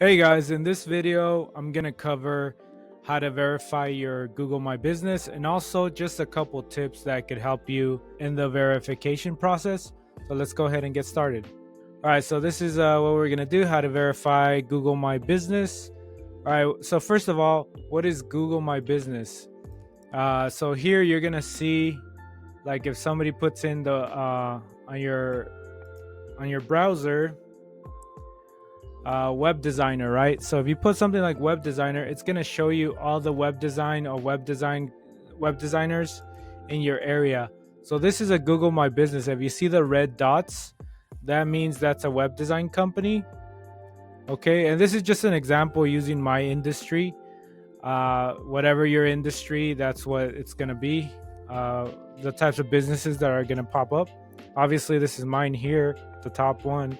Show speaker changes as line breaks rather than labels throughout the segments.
Hey guys, in this video, I'm going to cover how to verify your Google My Business and also just a couple tips that could help you in the verification process. So let's go ahead and get started. All right, so this is what we're going to do, how to verify Google My Business. All right, so first of all, what is Google My Business? So here you're going to see like if somebody puts in the on your browser web designer, right? So if you put something like web designer, it's going to show you all the web design or web designers in your area. So this is a Google My Business. If you see the red dots, that means that's a web design company. Okay, and this is just an example using my industry. Whatever your industry, that's what it's going to be. The types of businesses that are going to pop up. Obviously, this is mine here, the top one.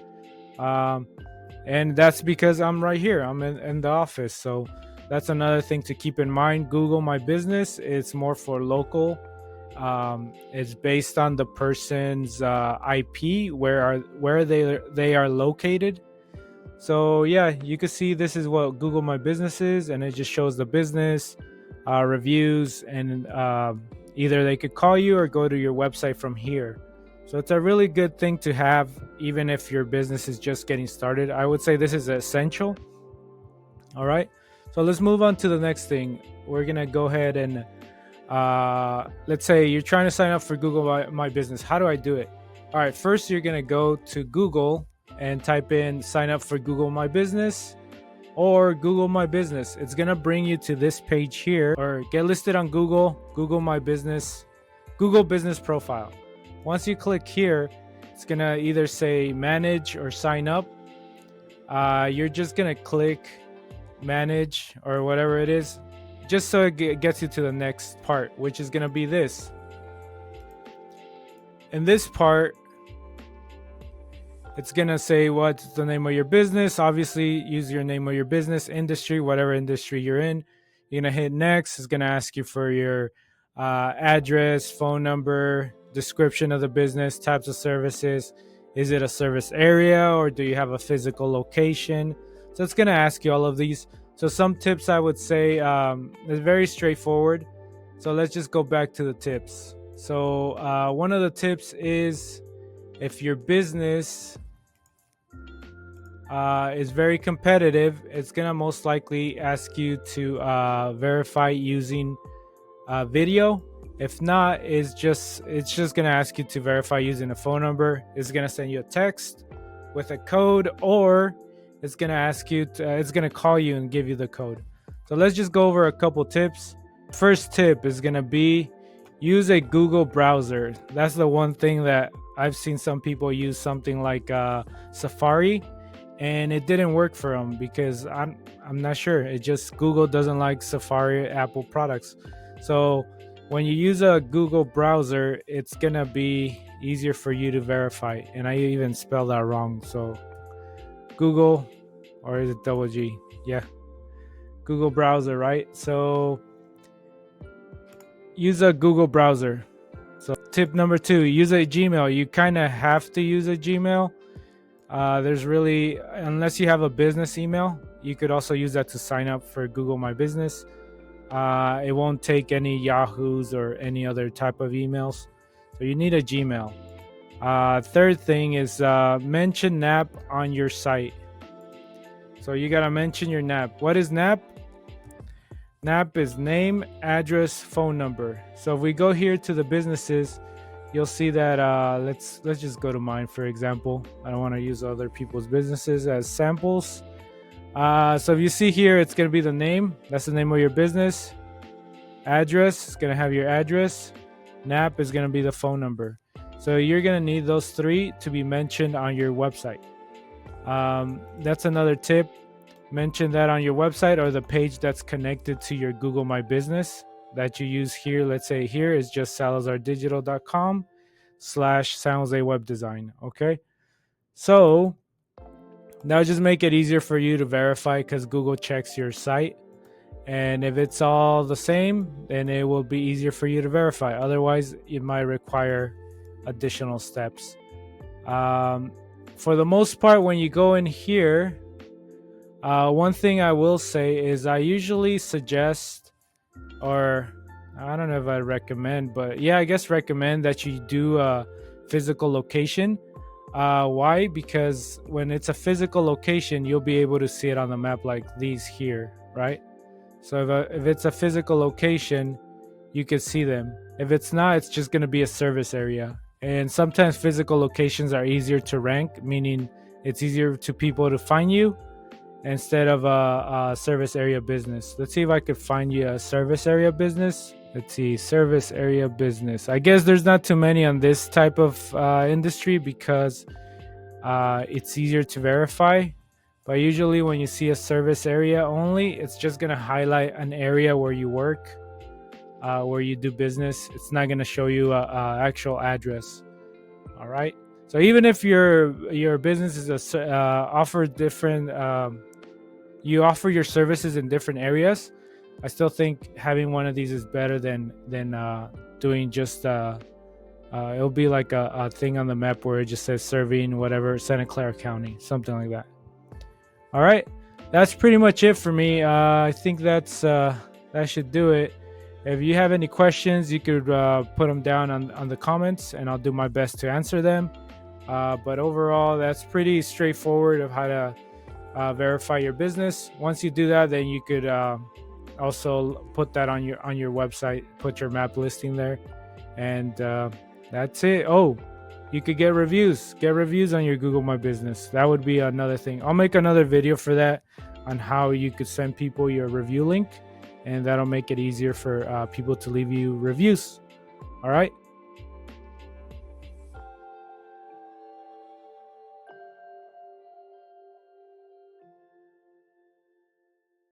And that's because I'm right here. I'm in the office. So that's another thing to keep in mind. Google My Business, it's more for local. It's based on the person's IP, where they are located. So yeah, you can see this is what Google My Business is, and it just shows the business reviews, and either they could call you or go to your website from here. So it's a really good thing to have, even if your business is just getting started. I would say this is essential. All right. So let's move on to the next thing. We're going to go ahead and let's say you're trying to sign up for Google My Business. How do I do it? All right. First, you're going to go to Google and type in sign up for Google My Business or Google My Business. It's going to bring you to this page here, or get listed on Google My Business, Google Business Profile. Once you click here, it's going to either say manage or sign up. You're just going to click manage or whatever it is, just so it gets you to the next part, which is going to be this. In this part, it's going to say what's the name of your business. Obviously, use your name of your business, industry, whatever industry you're in. You're going to hit next. It's going to ask you for your address, phone number, description of the business, types of services. Is it a service area or do you have a physical location? So it's going to ask you all of these. So some tips I would say is very straightforward. So let's just go back to the tips. So one of the tips is, if your business is very competitive, it's going to most likely ask you to verify using video. If not, it's just going to ask you to verify using a phone number. It's going to send you a text with a code, or it's going to ask you it's going to call you and give you the code. So let's just go over a couple tips. First tip is going to be use a Google browser. That's the one thing that I've seen some people use something like Safari, and it didn't work for them because I'm not sure. It just, Google doesn't like Safari Apple products. So when you use a Google browser, it's gonna be easier for you to verify. And I even spelled that wrong. So Google, or is it double G? Yeah, Google browser, right? So use a Google browser. So tip number 2, use a Gmail. You kind of have to use a Gmail. There's really, unless you have a business email, you could also use that to sign up for Google My Business. It won't take any Yahoos or any other type of emails. So you need a Gmail. Third thing is mention NAP on your site. So you got to mention your NAP. What is NAP? NAP is name, address, phone number. So if we go here to the businesses, you'll see that let's just go to mine, for example. I don't want to use other people's businesses as samples. So if you see here, it's going to be the name. That's the name of your business. Address is going to have your address. NAP is going to be the phone number. So you're going to need those 3 to be mentioned on your website. That's another tip. Mention that on your website or the page that's connected to your Google My Business that you use here. Let's say here is just salazardigital.com/San Jose Web Design. Okay. So now just make it easier for you to verify, because Google checks your site. And if it's all the same, then it will be easier for you to verify. Otherwise, it might require additional steps. For the most part, when you go in here, One thing I will say is I usually suggest, or I don't know if I recommend, but yeah, I guess recommend that you do a physical location. Why? Because when it's a physical location, you'll be able to see it on the map like these here, right? So if it's a physical location, you can see them. If it's not, it's just going to be a service area. And sometimes physical locations are easier to rank, meaning it's easier to people to find you instead of a service area business. Let's see if I could find you a service area business. Let's see, service area business. I guess there's not too many on this type of industry because it's easier to verify. But usually, when you see a service area only, it's just gonna highlight an area where you work, where you do business. It's not gonna show you a actual address. All right. So even if your business is offer different, you offer your services in different areas, I still think having one of these is better than doing just it'll be like a thing on the map where it just says serving whatever Santa Clara County, something like that. All right, that's pretty much it for me. I think that should do it. If you have any questions, you could put them down on the comments, and I'll do my best to answer them. But overall, that's pretty straightforward of how to verify your business. Once you do that, then you could also put that on your website, put your map listing there, and that's it. Oh, you could get reviews on your Google My Business. That would be another thing. I'll make another video for that on how you could send people your review link, and that'll make it easier for people to leave you reviews. All right,